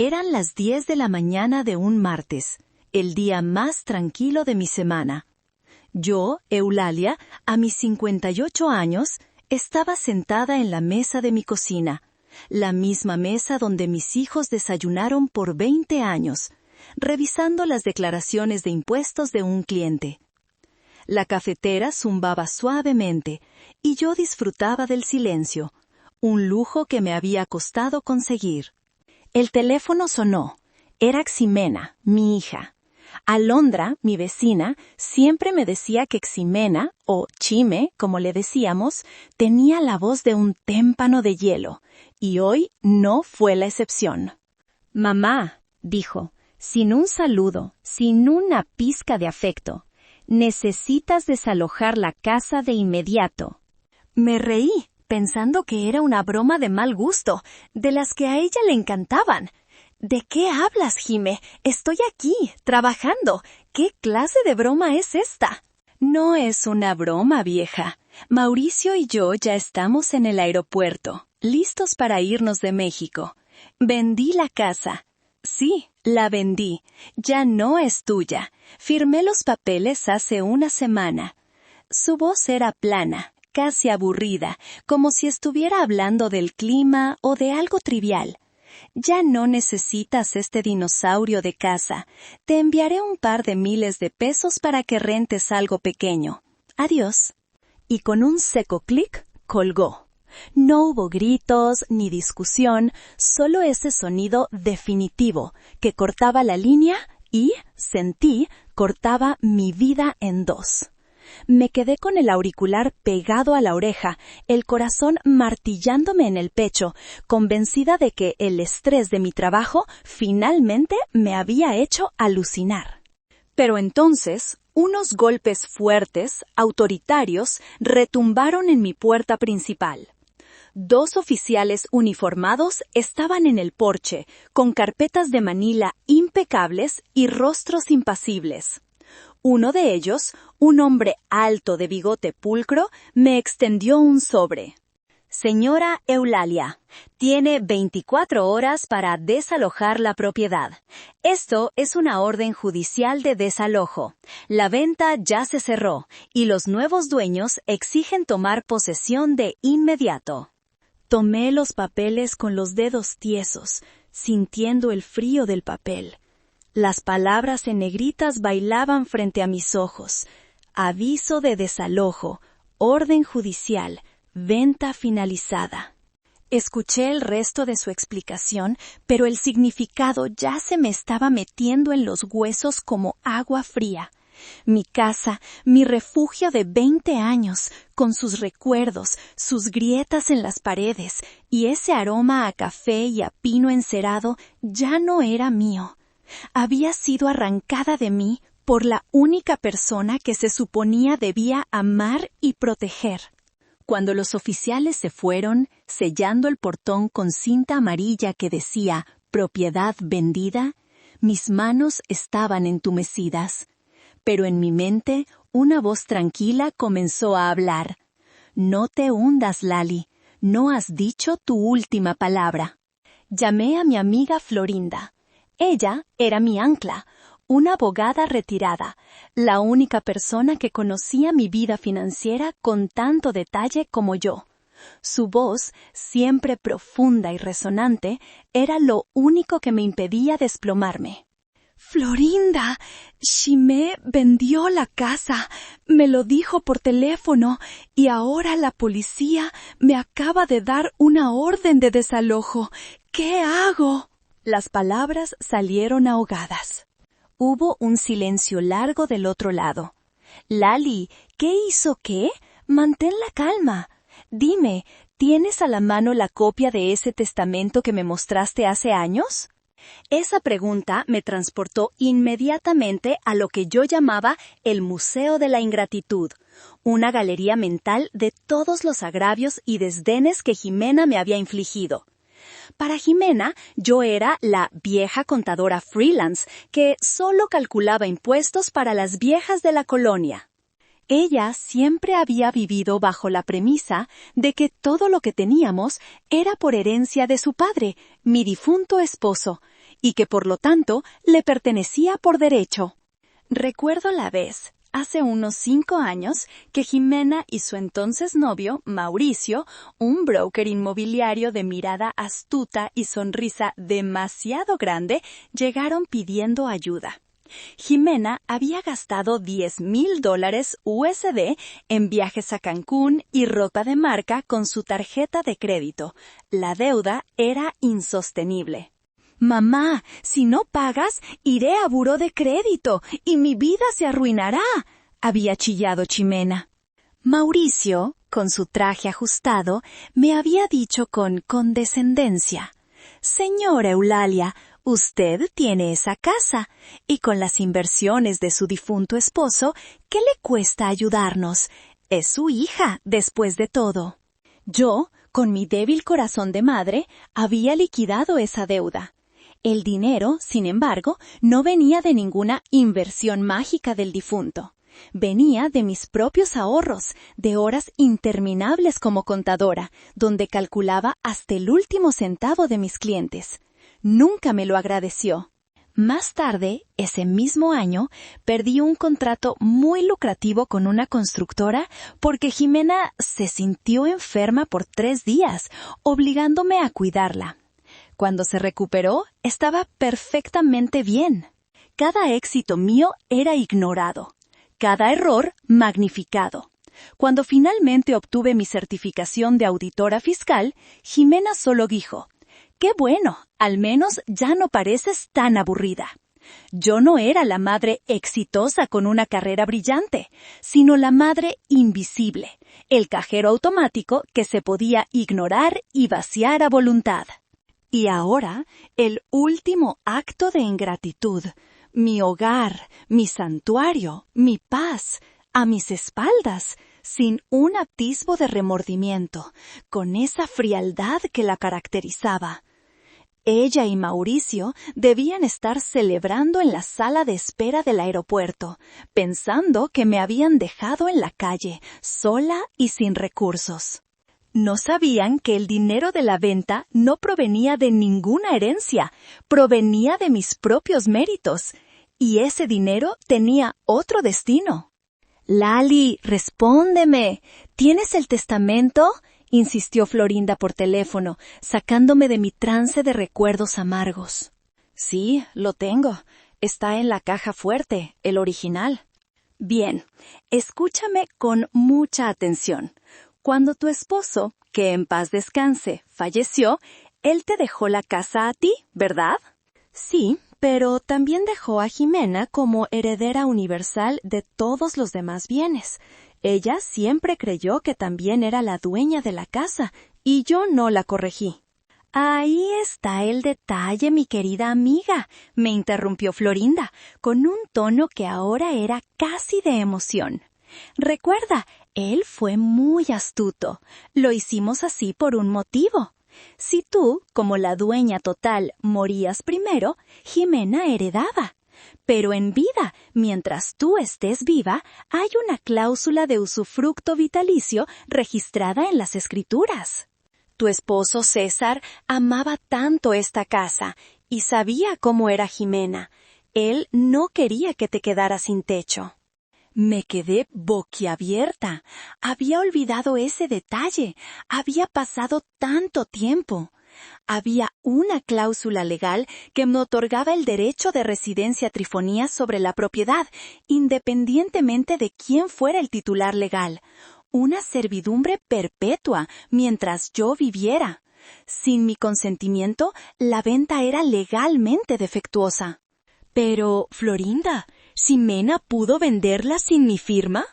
Eran las 10 de la mañana de un martes, el día más tranquilo de mi semana. Yo, Eulalia, a mis 58 años, estaba sentada en la mesa de mi cocina, la misma mesa donde mis hijos desayunaron por 20 años, revisando las declaraciones de impuestos de un cliente. La cafetera zumbaba suavemente y yo disfrutaba del silencio, un lujo que me había costado conseguir. El teléfono sonó. Era Ximena, mi hija. Alondra, mi vecina, siempre me decía que Ximena, o Chime, como le decíamos, tenía la voz de un témpano de hielo, y hoy no fue la excepción. «Mamá», dijo, sin un saludo, sin una pizca de afecto, «necesitas desalojar la casa de inmediato». Me reí, pensando que era una broma de mal gusto, de las que a ella le encantaban. ¿De qué hablas, Jime? Estoy aquí, trabajando. ¿Qué clase de broma es esta? No es una broma, vieja. Mauricio y yo ya estamos en el aeropuerto, listos para irnos de México. Vendí la casa. Sí, la vendí. Ya no es tuya. Firmé los papeles hace una semana. Su voz era plana, casi aburrida, como si estuviera hablando del clima o de algo trivial. Ya no necesitas este dinosaurio de casa. Te enviaré un par de miles de pesos para que rentes algo pequeño. Adiós. Y con un seco clic, colgó. No hubo gritos ni discusión, solo ese sonido definitivo que cortaba la línea y, sentí, cortaba mi vida en dos. Me quedé con el auricular pegado a la oreja, el corazón martillándome en el pecho, convencida de que el estrés de mi trabajo finalmente me había hecho alucinar. Pero entonces, unos golpes fuertes, autoritarios, retumbaron en mi puerta principal. 2 oficiales uniformados estaban en el porche, con carpetas de manila impecables y rostros impasibles. Uno de ellos, un hombre alto de bigote pulcro, me extendió un sobre. «Señora Eulalia, tiene 24 horas para desalojar la propiedad. Esto es una orden judicial de desalojo. La venta ya se cerró y los nuevos dueños exigen tomar posesión de inmediato». Tomé los papeles con los dedos tiesos, sintiendo el frío del papel. Las palabras en negritas bailaban frente a mis ojos. Aviso de desalojo, orden judicial, venta finalizada. Escuché el resto de su explicación, pero el significado ya se me estaba metiendo en los huesos como agua fría. Mi casa, mi refugio de 20 años, con sus recuerdos, sus grietas en las paredes, y ese aroma a café y a pino encerado, ya no era mío. Había sido arrancada de mí por la única persona que se suponía debía amar y proteger. Cuando los oficiales se fueron, sellando el portón con cinta amarilla que decía «propiedad vendida», mis manos estaban entumecidas. Pero en mi mente, una voz tranquila comenzó a hablar. «No te hundas, Lali. No has dicho tu última palabra». Llamé a mi amiga Florinda. Ella era mi ancla, una abogada retirada, la única persona que conocía mi vida financiera con tanto detalle como yo. Su voz, siempre profunda y resonante, era lo único que me impedía desplomarme. «Florinda, Ximé vendió la casa, me lo dijo por teléfono, y ahora la policía me acaba de dar una orden de desalojo. ¿Qué hago?». Las palabras salieron ahogadas. Hubo un silencio largo del otro lado. «Lali, ¿qué hizo qué? Mantén la calma. Dime, ¿tienes a la mano la copia de ese testamento que me mostraste hace años?». Esa pregunta me transportó inmediatamente a lo que yo llamaba el Museo de la Ingratitud, una galería mental de todos los agravios y desdenes que Ximena me había infligido. Para Ximena, yo era la vieja contadora freelance que solo calculaba impuestos para las viejas de la colonia. Ella siempre había vivido bajo la premisa de que todo lo que teníamos era por herencia de su padre, mi difunto esposo, y que por lo tanto le pertenecía por derecho. Recuerdo la vez, hace unos 5 años, que Jimena y su entonces novio, Mauricio, un broker inmobiliario de mirada astuta y sonrisa demasiado grande, llegaron pidiendo ayuda. Jimena había gastado $10,000 USD en viajes a Cancún y ropa de marca con su tarjeta de crédito. La deuda era insostenible. «Mamá, si no pagas, iré a buró de crédito y mi vida se arruinará», había chillado Jimena. Mauricio, con su traje ajustado, me había dicho con condescendencia: «Señora Eulalia, usted tiene esa casa, y con las inversiones de su difunto esposo, ¿qué le cuesta ayudarnos? Es su hija, después de todo». Yo, con mi débil corazón de madre, había liquidado esa deuda. El dinero, sin embargo, no venía de ninguna inversión mágica del difunto. Venía de mis propios ahorros, de horas interminables como contadora, donde calculaba hasta el último centavo de mis clientes. Nunca me lo agradeció. Más tarde, ese mismo año, perdí un contrato muy lucrativo con una constructora porque Jimena se sintió enferma por 3 días, obligándome a cuidarla. Cuando se recuperó, estaba perfectamente bien. Cada éxito mío era ignorado, cada error magnificado. Cuando finalmente obtuve mi certificación de auditora fiscal, Jimena solo dijo: «Qué bueno, al menos ya no pareces tan aburrida». Yo no era la madre exitosa con una carrera brillante, sino la madre invisible, el cajero automático que se podía ignorar y vaciar a voluntad. Y ahora, el último acto de ingratitud, mi hogar, mi santuario, mi paz, a mis espaldas, sin un atisbo de remordimiento, con esa frialdad que la caracterizaba. Ella y Mauricio debían estar celebrando en la sala de espera del aeropuerto, pensando que me habían dejado en la calle, sola y sin recursos. No sabían que el dinero de la venta no provenía de ninguna herencia, provenía de mis propios méritos, y ese dinero tenía otro destino. «Lali, respóndeme, ¿tienes el testamento?», insistió Florinda por teléfono, sacándome de mi trance de recuerdos amargos. «Sí, lo tengo. Está en la caja fuerte, el original». «Bien, escúchame con mucha atención. Cuando tu esposo, que en paz descanse, falleció, él te dejó la casa a ti, ¿verdad?» «Sí, pero también dejó a Jimena como heredera universal de todos los demás bienes. Ella siempre creyó que también era la dueña de la casa, y yo no la corregí». «Ahí está el detalle, mi querida amiga», me interrumpió Florinda, con un tono que ahora era casi de emoción. «Recuerda, él fue muy astuto. Lo hicimos así por un motivo. Si tú, como la dueña total, morías primero, Jimena heredaba. Pero en vida, mientras tú estés viva, hay una cláusula de usufructo vitalicio registrada en las escrituras. Tu esposo César amaba tanto esta casa y sabía cómo era Jimena. Él no quería que te quedaras sin techo». Me quedé boquiabierta. Había olvidado ese detalle. Había pasado tanto tiempo. Había una cláusula legal que me otorgaba el derecho de residencia trifonía sobre la propiedad, independientemente de quién fuera el titular legal. Una servidumbre perpetua mientras yo viviera. Sin mi consentimiento, la venta era legalmente defectuosa. Pero, Florinda, ¿Ximena pudo venderla sin mi firma?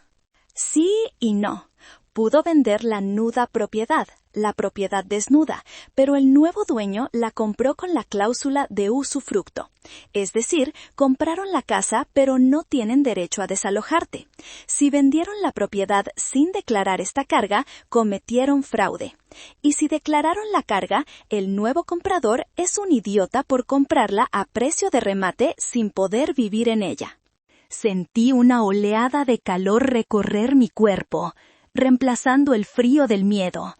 Sí y no. Pudo vender la nuda propiedad, la propiedad desnuda, pero el nuevo dueño la compró con la cláusula de usufructo. Es decir, compraron la casa pero no tienen derecho a desalojarte. Si vendieron la propiedad sin declarar esta carga, cometieron fraude. Y si declararon la carga, el nuevo comprador es un idiota por comprarla a precio de remate sin poder vivir en ella. Sentí una oleada de calor recorrer mi cuerpo, reemplazando el frío del miedo.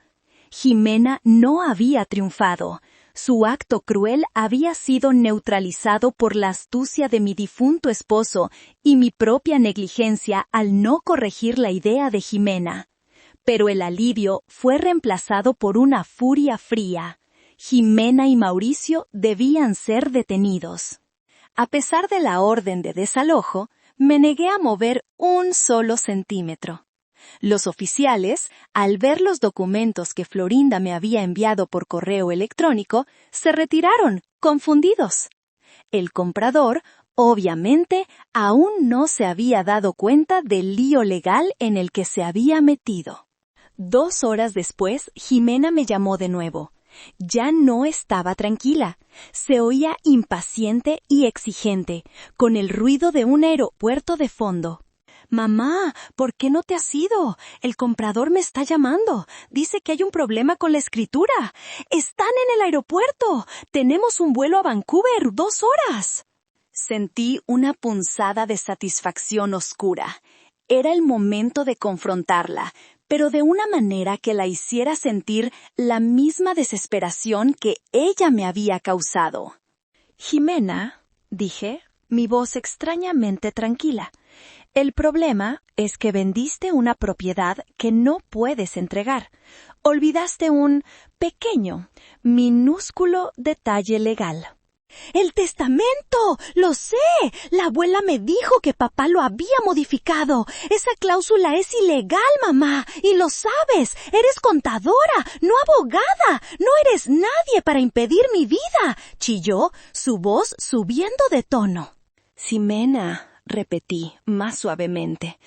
Ximena no había triunfado. Su acto cruel había sido neutralizado por la astucia de mi difunto esposo y mi propia negligencia al no corregir la idea de Jimena. Pero el alivio fue reemplazado por una furia fría. Jimena y Mauricio debían ser detenidos. A pesar de la orden de desalojo, me negué a mover un solo centímetro. Los oficiales, al ver los documentos que Florinda me había enviado por correo electrónico, se retiraron, confundidos. El comprador, obviamente, aún no se había dado cuenta del lío legal en el que se había metido. 2 horas después, Jimena me llamó de nuevo. Ya no estaba tranquila. Se oía impaciente y exigente, con el ruido de un aeropuerto de fondo. «Mamá, ¿por qué no te has ido? El comprador me está llamando. Dice que hay un problema con la escritura. ¡Están en el aeropuerto! ¡Tenemos un vuelo a Vancouver! 2 horas!» Sentí una punzada de satisfacción oscura. Era el momento de confrontarla, pero de una manera que la hiciera sentir la misma desesperación que ella me había causado. «Jimena», dije, mi voz extrañamente tranquila, «el problema es que vendiste una propiedad que no puedes entregar. Olvidaste un pequeño, minúsculo detalle legal». «¡El testamento! ¡Lo sé! La abuela me dijo que papá lo había modificado. Esa cláusula es ilegal, mamá, y lo sabes. Eres contadora, no abogada. No eres nadie para impedir mi vida», chilló, su voz subiendo de tono. «Ximena», repetí más suavemente,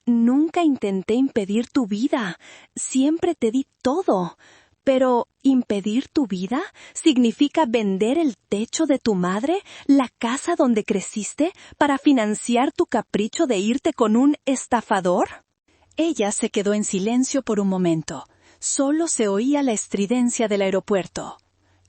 «nunca intenté impedir tu vida. Siempre te di todo. Pero, ¿impedir tu vida significa vender el techo de tu madre, la casa donde creciste, para financiar tu capricho de irte con un estafador?» Ella se quedó en silencio por un momento. Solo se oía la estridencia del aeropuerto.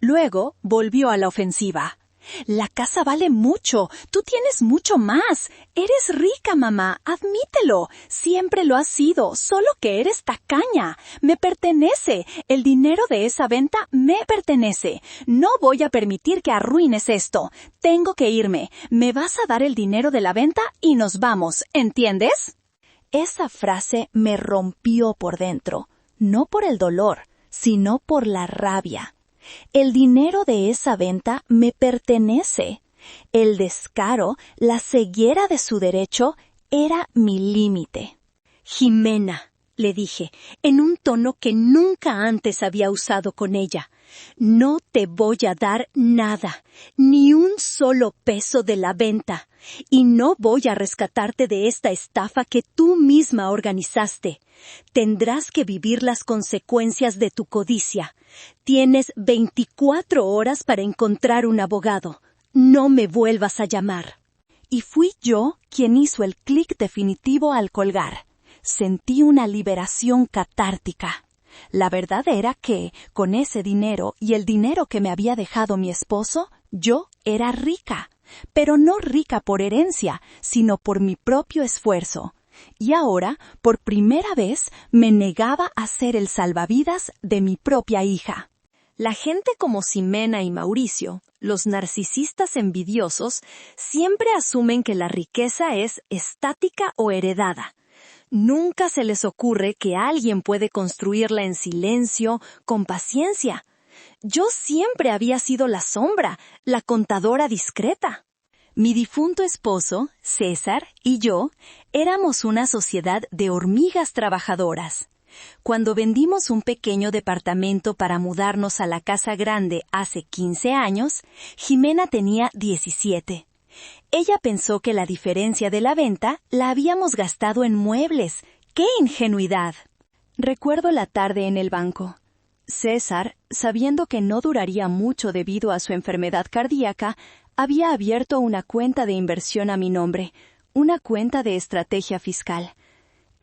Luego volvió a la ofensiva. «La casa vale mucho. Tú tienes mucho más. Eres rica, mamá. Admítelo. Siempre lo has sido, solo que eres tacaña. Me pertenece. El dinero de esa venta me pertenece. No voy a permitir que arruines esto. Tengo que irme. Me vas a dar el dinero de la venta y nos vamos. ¿Entiendes?» Esa frase me rompió por dentro. No por el dolor, sino por la rabia. El dinero de esa venta me pertenece. El descaro, la ceguera de su derecho, era mi límite. «Jimena», le dije, en un tono que nunca antes había usado con ella, «no te voy a dar nada, ni un solo peso de la venta, y no voy a rescatarte de esta estafa que tú misma organizaste. Tendrás que vivir las consecuencias de tu codicia. Tienes 24 horas para encontrar un abogado. No me vuelvas a llamar». Y fui yo quien hizo el clic definitivo al colgar. Sentí una liberación catártica. La verdad era que, con ese dinero y el dinero que me había dejado mi esposo, yo era rica. Pero no rica por herencia, sino por mi propio esfuerzo. Y ahora, por primera vez, me negaba a ser el salvavidas de mi propia hija. La gente como Ximena y Mauricio, los narcisistas envidiosos, siempre asumen que la riqueza es estática o heredada. Nunca se les ocurre que alguien puede construirla en silencio, con paciencia. Yo siempre había sido la sombra, la contadora discreta. Mi difunto esposo, César, y yo éramos una sociedad de hormigas trabajadoras. Cuando vendimos un pequeño departamento para mudarnos a la casa grande hace 15 años, Jimena tenía 17. Ella pensó que la diferencia de la venta la habíamos gastado en muebles. ¡Qué ingenuidad! Recuerdo la tarde en el banco. César, sabiendo que no duraría mucho debido a su enfermedad cardíaca, había abierto una cuenta de inversión a mi nombre, una cuenta de estrategia fiscal.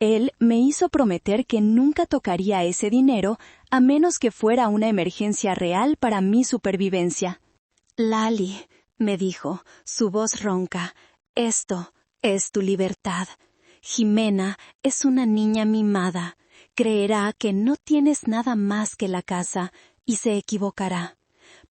Él me hizo prometer que nunca tocaría ese dinero a menos que fuera una emergencia real para mi supervivencia. «Lali», me dijo, su voz ronca, «esto es tu libertad. Jimena es una niña mimada. Creerá que no tienes nada más que la casa y se equivocará.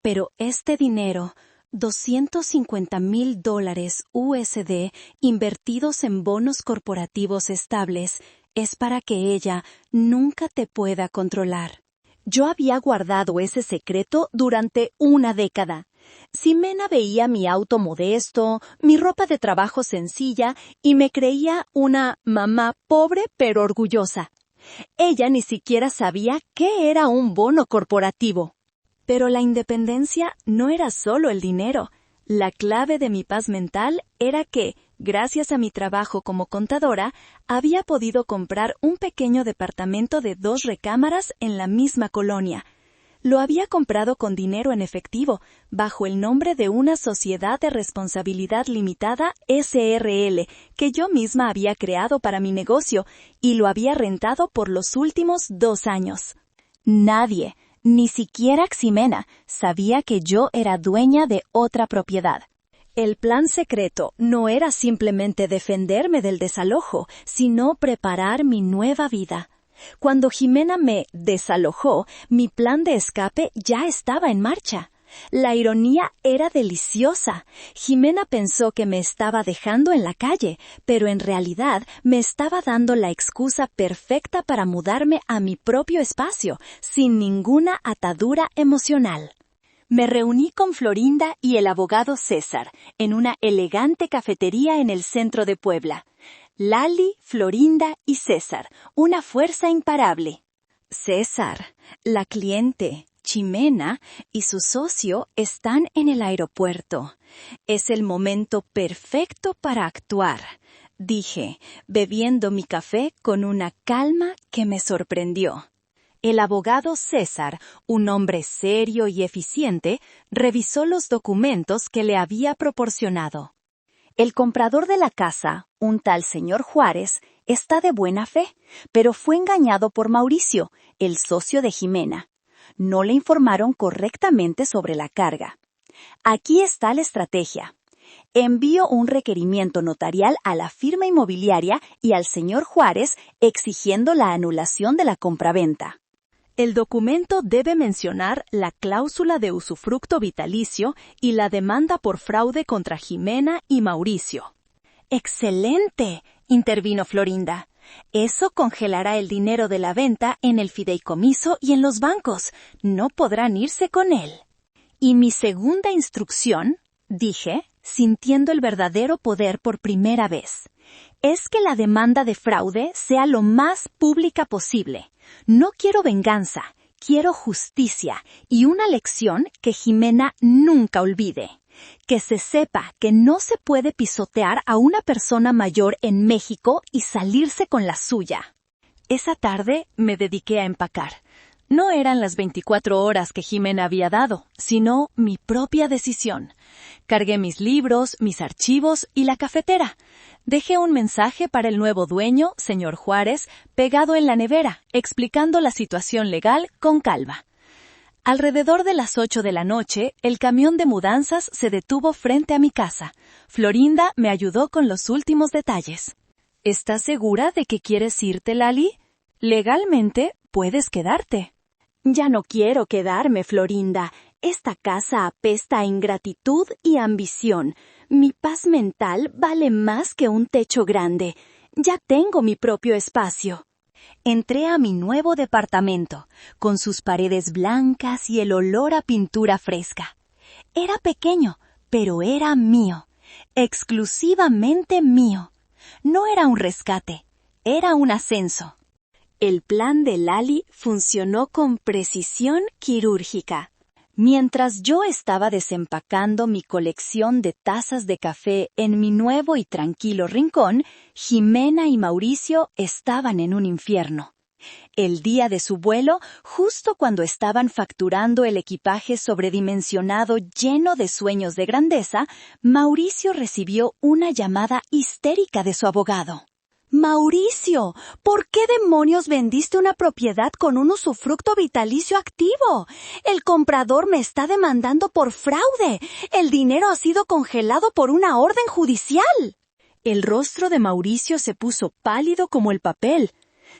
Pero este dinero, $250,000 USD invertidos en bonos corporativos estables, es para que ella nunca te pueda controlar. Yo había guardado ese secreto durante una década. Ximena veía mi auto modesto, mi ropa de trabajo sencilla y me creía una mamá pobre pero orgullosa. Ella ni siquiera sabía qué era un bono corporativo. Pero la independencia no era solo el dinero. La clave de mi paz mental era que, gracias a mi trabajo como contadora, había podido comprar un pequeño departamento de 2 recámaras en la misma colonia. Lo había comprado con dinero en efectivo, bajo el nombre de una sociedad de responsabilidad limitada SRL, que yo misma había creado para mi negocio, y lo había rentado por los últimos 2 años. Nadie, ni siquiera Ximena, sabía que yo era dueña de otra propiedad. El plan secreto no era simplemente defenderme del desalojo, sino preparar mi nueva vida. Cuando Ximena me desalojó, mi plan de escape ya estaba en marcha. La ironía era deliciosa. Ximena pensó que me estaba dejando en la calle, pero en realidad me estaba dando la excusa perfecta para mudarme a mi propio espacio, sin ninguna atadura emocional. Me reuní con Florinda y el abogado César en una elegante cafetería en el centro de Puebla. Lali, Florinda y César, una fuerza imparable. César, la cliente, Ximena y su socio están en el aeropuerto. Es el momento perfecto para actuar, dije, bebiendo mi café con una calma que me sorprendió. El abogado César, un hombre serio y eficiente, revisó los documentos que le había proporcionado. El comprador de la casa, un tal señor Juárez, está de buena fe, pero fue engañado por Mauricio, el socio de Ximena. No le informaron correctamente sobre la carga. Aquí está la estrategia. Envío un requerimiento notarial a la firma inmobiliaria y al señor Juárez exigiendo la anulación de la compraventa. El documento debe mencionar la cláusula de usufructo vitalicio y la demanda por fraude contra Ximena y Mauricio. ¡Excelente!, intervino Florinda. Eso congelará el dinero de la venta en el fideicomiso y en los bancos. No podrán irse con él. Y mi segunda instrucción, dije, sintiendo el verdadero poder por primera vez, es que la demanda de fraude sea lo más pública posible. No quiero venganza, quiero justicia y una lección que Ximena nunca olvide. Que se sepa que no se puede pisotear a una persona mayor en México y salirse con la suya. Esa tarde me dediqué a empacar. No eran las 24 horas que Ximena había dado, sino mi propia decisión. Cargué mis libros, mis archivos y la cafetera. Dejé un mensaje para el nuevo dueño, señor Juárez, pegado en la nevera, explicando la situación legal con calma. Alrededor de las 8 de la noche, el camión de mudanzas se detuvo frente a mi casa. Florinda me ayudó con los últimos detalles. ¿Estás segura de que quieres irte, Lali? Legalmente, puedes quedarte. Ya no quiero quedarme, Florinda. Esta casa apesta a ingratitud y ambición. Mi paz mental vale más que un techo grande. Ya tengo mi propio espacio. Entré a mi nuevo departamento, con sus paredes blancas y el olor a pintura fresca. Era pequeño, pero era mío, exclusivamente mío. No era un rescate, era un ascenso. El plan de Lali funcionó con precisión quirúrgica. Mientras yo estaba desempacando mi colección de tazas de café en mi nuevo y tranquilo rincón, Ximena y Mauricio estaban en un infierno. El día de su vuelo, justo cuando estaban facturando el equipaje sobredimensionado lleno de sueños de grandeza, Mauricio recibió una llamada histérica de su abogado. Mauricio, ¿por qué demonios vendiste una propiedad con un usufructo vitalicio activo? El comprador me está demandando por fraude. El dinero ha sido congelado por una orden judicial. El rostro de Mauricio se puso pálido como el papel.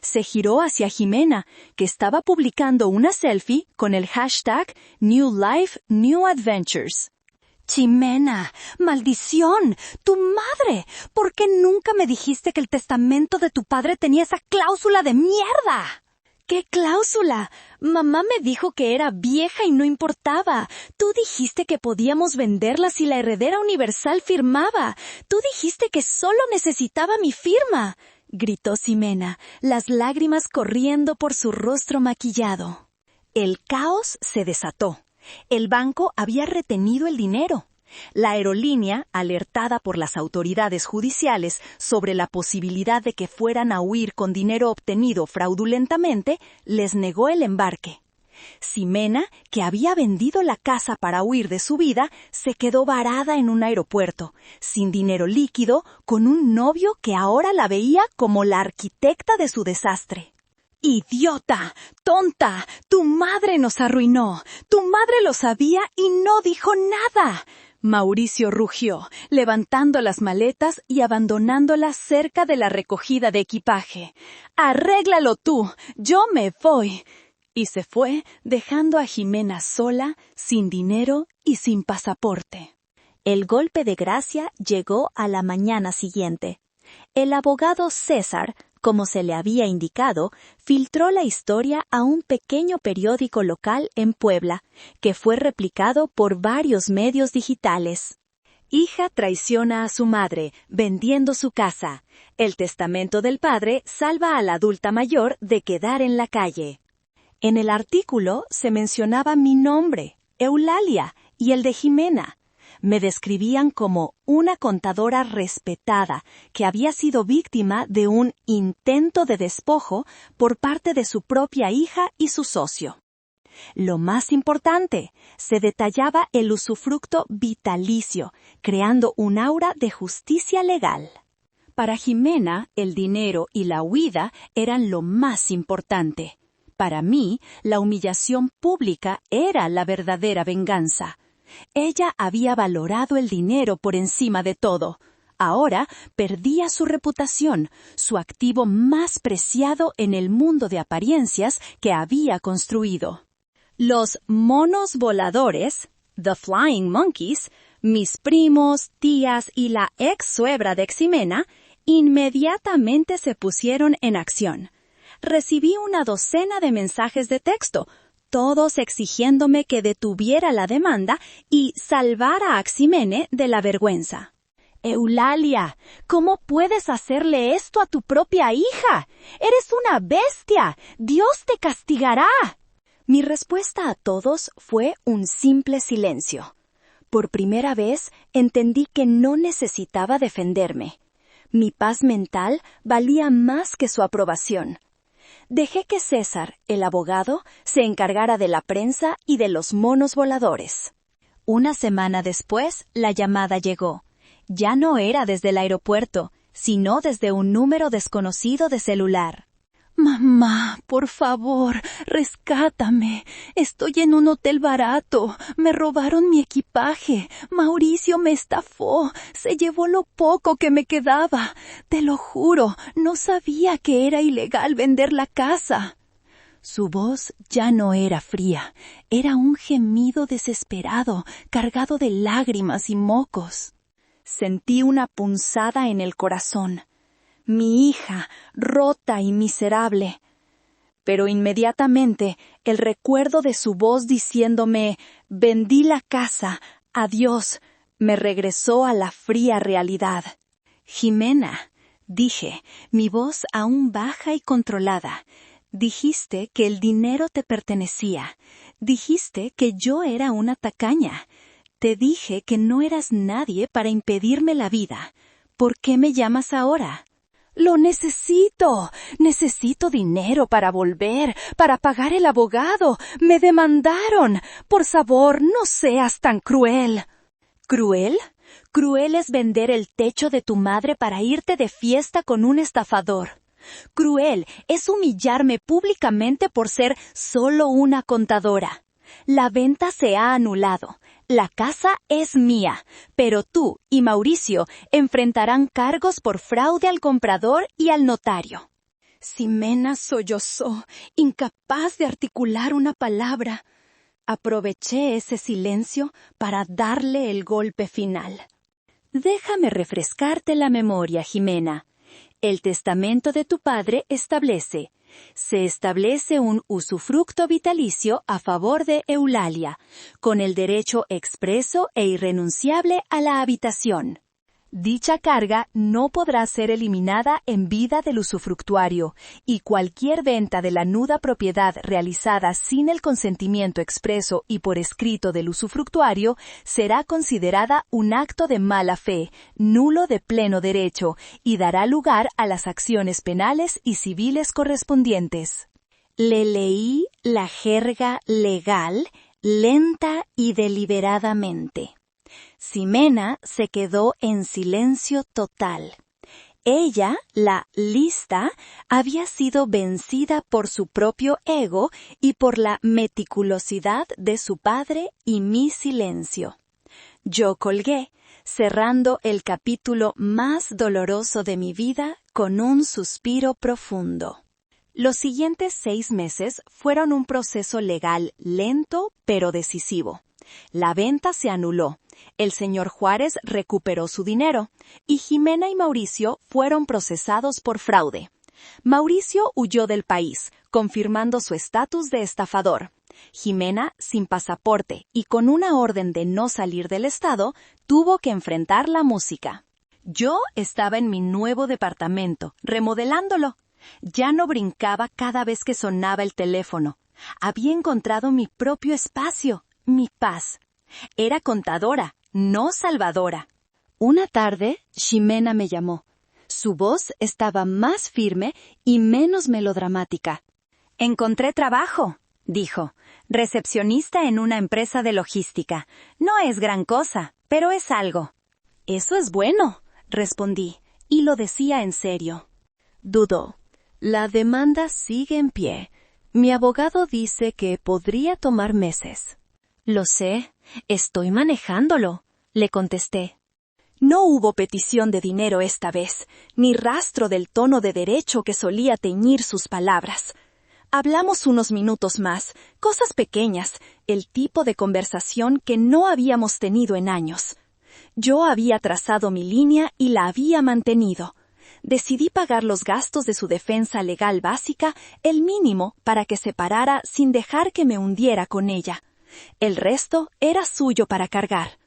Se giró hacia Jimena, que estaba publicando una selfie con el hashtag New Life, New Adventures. Jimena, maldición, tu madre. ¿Por qué nunca me dijiste que el testamento de tu padre tenía esa cláusula de mierda? ¿Qué cláusula? Mamá me dijo que era vieja y no importaba. Tú dijiste que podíamos venderla si la heredera universal firmaba. Tú dijiste que solo necesitaba mi firma, gritó Jimena, las lágrimas corriendo por su rostro maquillado. El caos se desató. El banco había retenido el dinero. La aerolínea, alertada por las autoridades judiciales sobre la posibilidad de que fueran a huir con dinero obtenido fraudulentamente, les negó el embarque. Jimena, que había vendido la casa para huir de su vida, se quedó varada en un aeropuerto, sin dinero líquido, con un novio que ahora la veía como la arquitecta de su desastre. ¡Idiota! ¡Tonta! ¡Tu madre nos arruinó! ¡Tu madre lo sabía y no dijo nada! Mauricio rugió, levantando las maletas y abandonándolas cerca de la recogida de equipaje. ¡Arréglalo tú! ¡Yo me voy! Y se fue, dejando a Jimena sola, sin dinero y sin pasaporte. El golpe de gracia llegó a la mañana siguiente. El abogado César, como se le había indicado, filtró la historia a un pequeño periódico local en Puebla, que fue replicado por varios medios digitales. Hija traiciona a su madre, vendiendo su casa. El testamento del padre salva a la adulta mayor de quedar en la calle. En el artículo se mencionaba mi nombre, Eulalia, y el de Jimena. Me describían como una contadora respetada que había sido víctima de un intento de despojo por parte de su propia hija y su socio. Lo más importante, se detallaba el usufructo vitalicio, creando un aura de justicia legal. Para Jimena, el dinero y la huida eran lo más importante. Para mí, la humillación pública era la verdadera venganza. Ella había valorado el dinero por encima de todo. Ahora perdía su reputación, su activo más preciado en el mundo de apariencias que había construido. Los monos voladores, the Flying Monkeys, mis primos, tías y la ex suegra de Jimena, inmediatamente se pusieron en acción. Recibí una docena de mensajes de texto, todos exigiéndome que detuviera la demanda y salvara a Jimena de la vergüenza. Eulalia, ¿cómo puedes hacerle esto a tu propia hija? ¡Eres una bestia! ¡Dios te castigará! Mi respuesta a todos fue un simple silencio. Por primera vez entendí que no necesitaba defenderme. Mi paz mental valía más que su aprobación. Dejé que César, el abogado, se encargara de la prensa y de los monos voladores. Una semana después, la llamada llegó. Ya no era desde el aeropuerto, sino desde un número desconocido de celular. «Mamá, por favor, rescátame. Estoy en un hotel barato. Me robaron mi equipaje. Mauricio me estafó. Se llevó lo poco que me quedaba. Te lo juro, no sabía que era ilegal vender la casa». Su voz ya no era fría. Era un gemido desesperado, cargado de lágrimas y mocos. Sentí una punzada en el corazón. Mi hija, rota y miserable. Pero inmediatamente el recuerdo de su voz diciéndome «vendí la casa, adiós», me regresó a la fría realidad. «Jimena», dije, mi voz aún baja y controlada, «dijiste que el dinero te pertenecía. Dijiste que yo era una tacaña. Te dije que no eras nadie para impedirme la vida. ¿Por qué me llamas ahora?» «Lo necesito. Necesito dinero para volver, para pagar el abogado. Me demandaron. Por favor, no seas tan cruel». ¿Cruel? Cruel es vender el techo de tu madre para irte de fiesta con un estafador. Cruel es humillarme públicamente por ser solo una contadora. La venta se ha anulado. La casa es mía, pero tú y Mauricio enfrentarán cargos por fraude al comprador y al notario. Ximena sollozó, incapaz de articular una palabra. Aproveché ese silencio para darle el golpe final. Déjame refrescarte la memoria, Ximena. El testamento de tu padre se establece un usufructo vitalicio a favor de Eulalia, con el derecho expreso e irrenunciable a la habitación. Dicha carga no podrá ser eliminada en vida del usufructuario, y cualquier venta de la nuda propiedad realizada sin el consentimiento expreso y por escrito del usufructuario será considerada un acto de mala fe, nulo de pleno derecho, y dará lugar a las acciones penales y civiles correspondientes. Le leí la jerga legal lenta y deliberadamente. Ximena se quedó en silencio total. Ella, la lista, había sido vencida por su propio ego y por la meticulosidad de su padre y mi silencio. Yo colgué, cerrando el capítulo más doloroso de mi vida con un suspiro profundo. Los siguientes 6 meses fueron un proceso legal lento pero decisivo. La venta se anuló, el señor Juárez recuperó su dinero, y Ximena y Mauricio fueron procesados por fraude. Mauricio huyó del país, confirmando su estatus de estafador. Ximena, sin pasaporte y con una orden de no salir del estado, tuvo que enfrentar la música. Yo estaba en mi nuevo departamento, remodelándolo. Ya no brincaba cada vez que sonaba el teléfono. Había encontrado mi propio espacio. Mi paz. Era contadora, no salvadora. Una tarde, Ximena me llamó. Su voz estaba más firme y menos melodramática. «Encontré trabajo», dijo. «Recepcionista en una empresa de logística. No es gran cosa, pero es algo». «Eso es bueno», respondí, y lo decía en serio. Dudó. «La demanda sigue en pie. Mi abogado dice que podría tomar meses». «Lo sé, estoy manejándolo», le contesté. No hubo petición de dinero esta vez, ni rastro del tono de derecho que solía teñir sus palabras. Hablamos unos minutos más, cosas pequeñas, el tipo de conversación que no habíamos tenido en años. Yo había trazado mi línea y la había mantenido. Decidí pagar los gastos de su defensa legal básica, el mínimo para que se parara sin dejar que me hundiera con ella. El resto era suyo para cargar.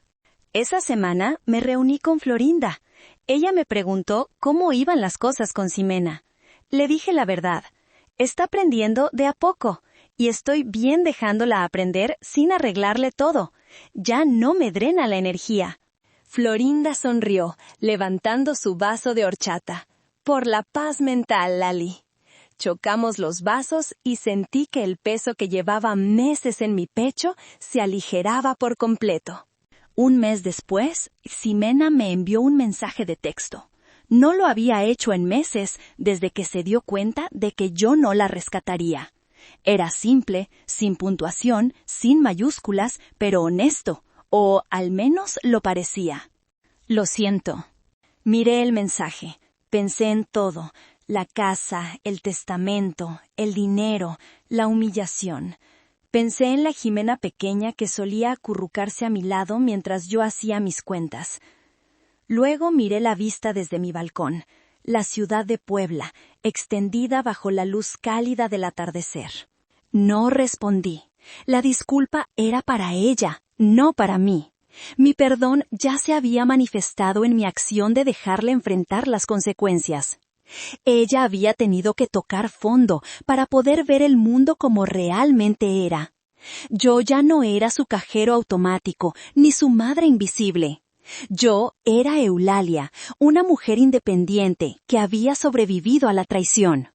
Esa semana me reuní con Florinda. Ella me preguntó cómo iban las cosas con Ximena. Le dije la verdad. Está aprendiendo de a poco, y estoy bien dejándola aprender sin arreglarle todo. Ya no me drena la energía. Florinda sonrió, levantando su vaso de horchata. Por la paz mental, Lali. Chocamos los vasos y sentí que el peso que llevaba meses en mi pecho se aligeraba por completo. Un mes después, Ximena me envió un mensaje de texto. No lo había hecho en meses desde que se dio cuenta de que yo no la rescataría. Era simple, sin puntuación, sin mayúsculas, pero honesto, o al menos lo parecía. Lo siento. Miré el mensaje, pensé en todo. La casa, el testamento, el dinero, la humillación. Pensé en la Ximena pequeña que solía acurrucarse a mi lado mientras yo hacía mis cuentas. Luego miré la vista desde mi balcón, la ciudad de Puebla, extendida bajo la luz cálida del atardecer. No respondí. La disculpa era para ella, no para mí. Mi perdón ya se había manifestado en mi acción de dejarle enfrentar las consecuencias. Ella había tenido que tocar fondo para poder ver el mundo como realmente era. Yo ya no era su cajero automático, ni su madre invisible. Yo era Eulalia, una mujer independiente que había sobrevivido a la traición.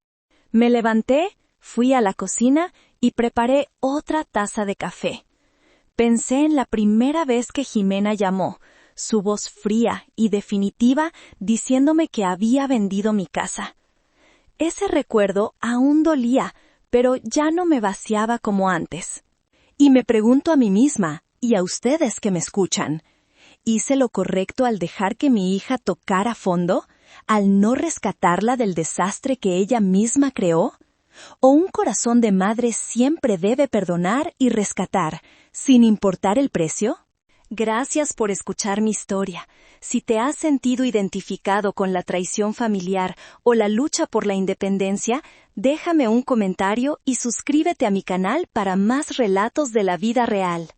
Me levanté, fui a la cocina y preparé otra taza de café. Pensé en la primera vez que Ximena llamó, su voz fría y definitiva diciéndome que había vendido mi casa. Ese recuerdo aún dolía, pero ya no me vaciaba como antes. Y me pregunto a mí misma, y a ustedes que me escuchan, ¿hice lo correcto al dejar que mi hija tocara fondo? al no rescatarla del desastre que ella misma creó? ¿O un corazón de madre siempre debe perdonar y rescatar, sin importar el precio? Gracias por escuchar mi historia. Si te has sentido identificado con la traición familiar o la lucha por la independencia, déjame un comentario y suscríbete a mi canal para más relatos de la vida real.